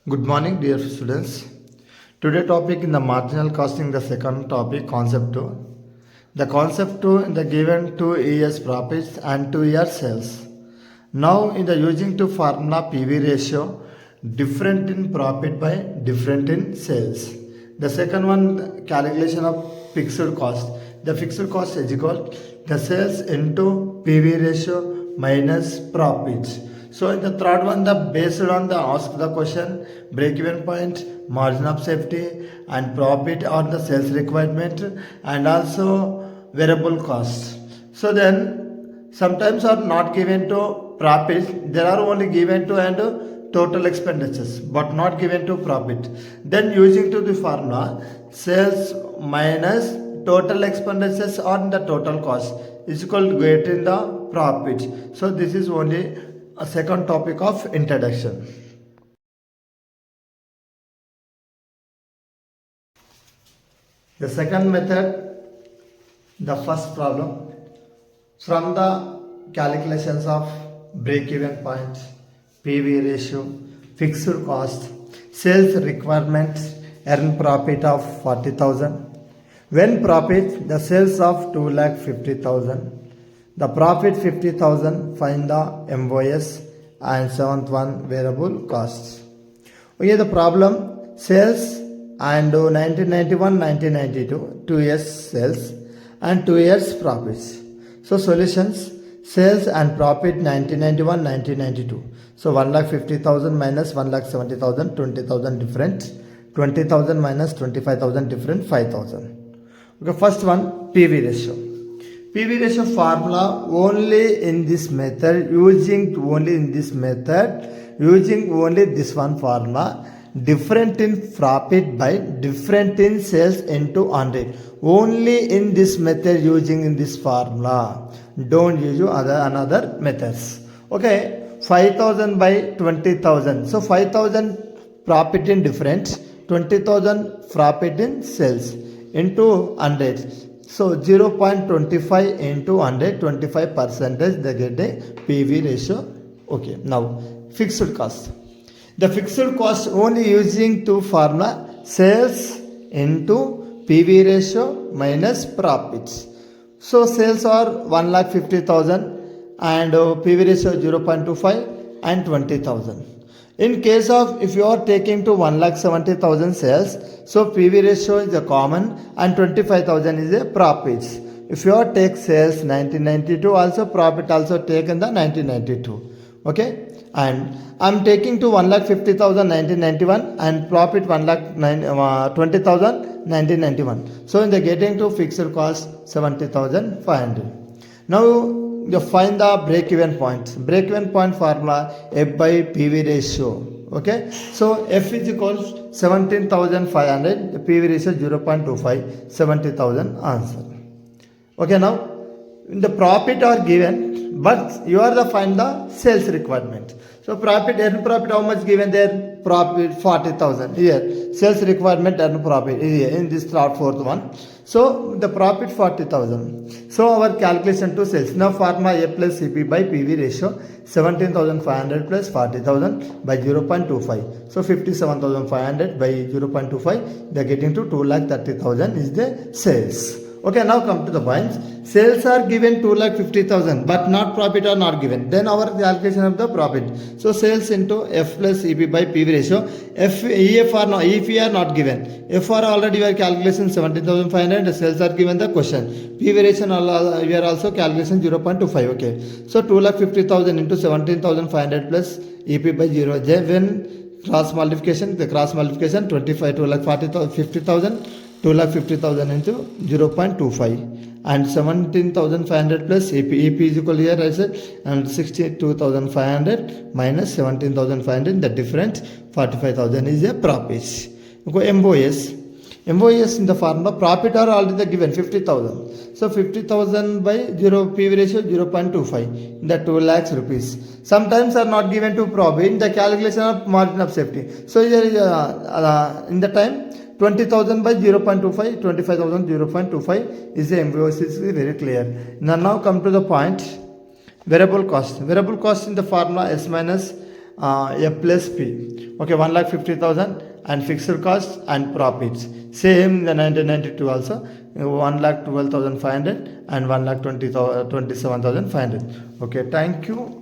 Good morning, dear students. Today topic in the marginal costing, the second topic, concept 2. The concept 2 in the given 2 years profits and 2 years sales. Now in the using to formula PV ratio, different in profit by different in sales. The second one, calculation of fixed cost. The fixed cost is equal the sales into PV ratio minus profits. So in the third one, the based on the ask the question, break even point, margin of safety, and profit on the sales requirement, and also variable costs. So then sometimes are not given to profit, there are only given to and total expenditures, but not given to profit. Then using to the formula, sales minus total expenditures on the total cost is equal to getting the profit. So this is only a second topic of introduction. The second method, the first problem, from the calculations of break-even point, PV ratio, fixed cost, sales requirements, earn profit of 40,000. When profit, the sales of 2,50,000. The profit 50,000, find the MOS, and seventh one variable costs. Okay, the problem, sales and 1991 1992 2 years sales and 2 years profits. So solutions, sales and profit 1991 1992. So 1,50,000 minus 1,70,000, 20,000 different, 20,000 minus 25,000 different, 5,000. Okay, first one, PV ratio. PV ratio formula only in this method, using only this one formula, different in profit by different in sales into 100. Only in this method, using in this formula. Don't use another methods. Okay, 5,000 by 20,000. So 5,000 profit in different, 20,000 profit in sales into 100. So 0.25 into 100, 25% they get a PV ratio. Okay, now fixed cost. The fixed cost only using two formula, sales into PV ratio minus profits. So sales are 1,50,000 and PV ratio 0.25 and 20,000. In case of if you are taking to 1,70,000 sales, so PV ratio is a common and 25,000 is a profits. If you are take sales 1992, also profit also take in the 1992. Okay, and I'm taking to 1,50,000 1991 and profit 1,20,000 1991. So in the getting to fixed cost 70,500. Now you find the break-even point. Break-even point formula F by PV ratio. Okay, so F is equals 17,500. The PV ratio 0.25. 70,000 answer. Okay, now the profit are given, but you are the find the sales requirement. So profit, earn profit, how much given there? Profit 40,000 here. Sales requirement, earn profit here in this fourth one. So the profit 40,000. So our calculation to sales. Now formula A plus CP by PV ratio 17,500 plus 40,000 by 0.25. So 57,500 by 0.25. They are getting to 2,30,000 is the sales. Okay, now come to the points. Sales are given 2,50,000, but not profit are not given. Then our calculation of the profit. So sales into F plus EP by PV ratio. EF are not given. FR already we are calculation 17,500. The sales are given the question. PV ratio we are also calculation 0.25. Okay. So 2,50,000 into 17,500 plus EP by 0. When cross multiplication, the cross multiplication 25 2,50,000. 2,50,000 into 0.25 and 17,500 plus EP is equal here I said, and 62,500 minus 17,500, the difference 45,000 is a profit. Okay, MOS in the formula, profit are already given 50,000. So 50,000 by 0 PV ratio 0.25, the 2 lakhs rupees. Sometimes are not given to profit in the calculation of margin of safety. So here is in the time 20,000 by 0.25, 25,000 0.25 is the MOS is very clear. Now come to the point, variable cost. Variable cost in the formula S minus F plus P. Okay, 1,50,000 and fixed costs and profits. Same the 1992 also, 1,12,500 and 1,27,500. Okay, thank you.